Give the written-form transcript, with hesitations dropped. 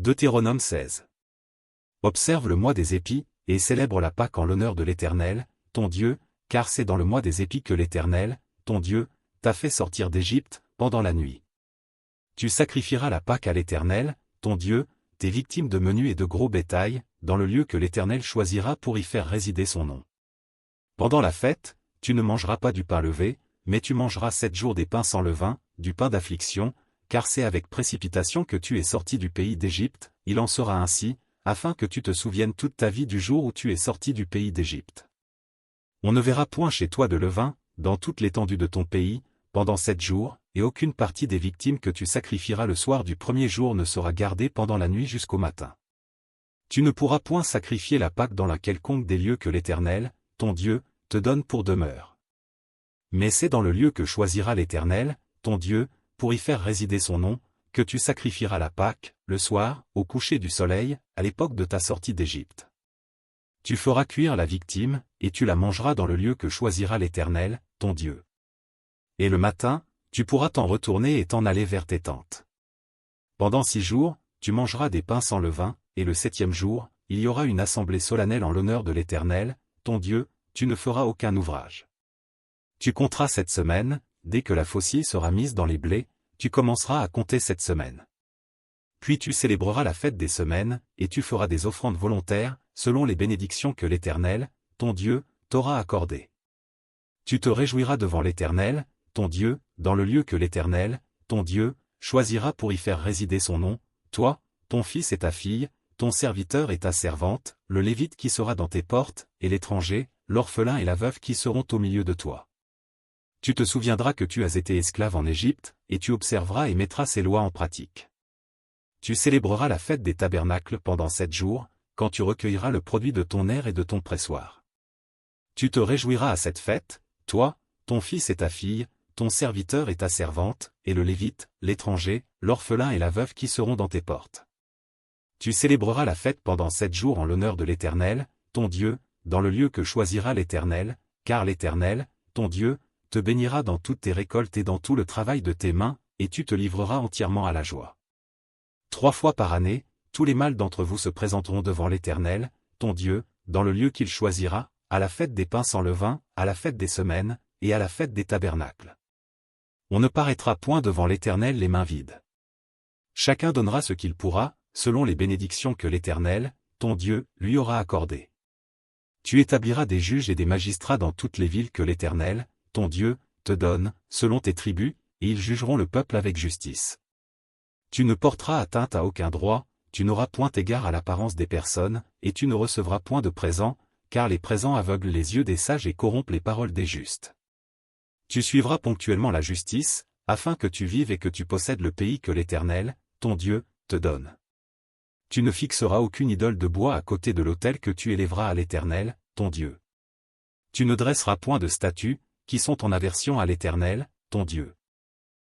Deutéronome 16. Observe le mois des épis, et célèbre la Pâque en l'honneur de l'Éternel, ton Dieu, car c'est dans le mois des épis que l'Éternel, ton Dieu, t'a fait sortir d'Égypte, pendant la nuit. Tu sacrifieras la Pâque à l'Éternel, ton Dieu, tes victimes de menu et de gros bétail, dans le lieu que l'Éternel choisira pour y faire résider son nom. Pendant la fête, tu ne mangeras pas du pain levé, mais tu mangeras 7 jours des pains sans levain, du pain d'affliction, car c'est avec précipitation que tu es sorti du pays d'Égypte, il en sera ainsi, afin que tu te souviennes toute ta vie du jour où tu es sorti du pays d'Égypte. On ne verra point chez toi de levain, dans toute l'étendue de ton pays, pendant 7 jours, et aucune partie des victimes que tu sacrifieras le soir du premier jour ne sera gardée pendant la nuit jusqu'au matin. Tu ne pourras point sacrifier la Pâque dans la quelconque des lieux que l'Éternel, ton Dieu, te donne pour demeure. Mais c'est dans le lieu que choisira l'Éternel, ton Dieu, pour y faire résider son nom, que tu sacrifieras la Pâque, le soir, au coucher du soleil, à l'époque de ta sortie d'Égypte. Tu feras cuire la victime, et tu la mangeras dans le lieu que choisira l'Éternel, ton Dieu. Et le matin, tu pourras t'en retourner et t'en aller vers tes tentes. Pendant 6 jours, tu mangeras des pains sans levain, et le 7e jour, il y aura une assemblée solennelle en l'honneur de l'Éternel, ton Dieu, tu ne feras aucun ouvrage. Tu compteras 7 semaines, dès que la faucille sera mise dans les blés, tu commenceras à compter 7 semaines. Puis tu célébreras la fête des semaines, et tu feras des offrandes volontaires, selon les bénédictions que l'Éternel, ton Dieu, t'aura accordées. Tu te réjouiras devant l'Éternel, ton Dieu, dans le lieu que l'Éternel, ton Dieu, choisira pour y faire résider son nom, toi, ton fils et ta fille, ton serviteur et ta servante, le Lévite qui sera dans tes portes, et l'étranger, l'orphelin et la veuve qui seront au milieu de toi. Tu te souviendras que tu as été esclave en Égypte, et tu observeras et mettras ces lois en pratique. Tu célébreras la fête des tabernacles pendant 7 jours, quand tu recueilleras le produit de ton aire et de ton pressoir. Tu te réjouiras à cette fête, toi, ton fils et ta fille, ton serviteur et ta servante, et le Lévite, l'étranger, l'orphelin et la veuve qui seront dans tes portes. Tu célébreras la fête pendant 7 jours en l'honneur de l'Éternel, ton Dieu, dans le lieu que choisira l'Éternel, car l'Éternel, ton Dieu, te bénira dans toutes tes récoltes et dans tout le travail de tes mains, et tu te livreras entièrement à la joie. 3 fois par année, tous les mâles d'entre vous se présenteront devant l'Éternel, ton Dieu, dans le lieu qu'il choisira, à la fête des pains sans levain, à la fête des semaines, et à la fête des tabernacles. On ne paraîtra point devant l'Éternel les mains vides. Chacun donnera ce qu'il pourra, selon les bénédictions que l'Éternel, ton Dieu, lui aura accordées. Tu établiras des juges et des magistrats dans toutes les villes que l'Éternel, ton Dieu, te donne, selon tes tribus, et ils jugeront le peuple avec justice. Tu ne porteras atteinte à aucun droit, tu n'auras point égard à l'apparence des personnes, et tu ne recevras point de présents, car les présents aveuglent les yeux des sages et corrompent les paroles des justes. Tu suivras ponctuellement la justice, afin que tu vives et que tu possèdes le pays que l'Éternel, ton Dieu, te donne. Tu ne fixeras aucune idole de bois à côté de l'autel que tu élèveras à l'Éternel, ton Dieu. Tu ne dresseras point de statues, qui sont en aversion à l'Éternel, ton Dieu.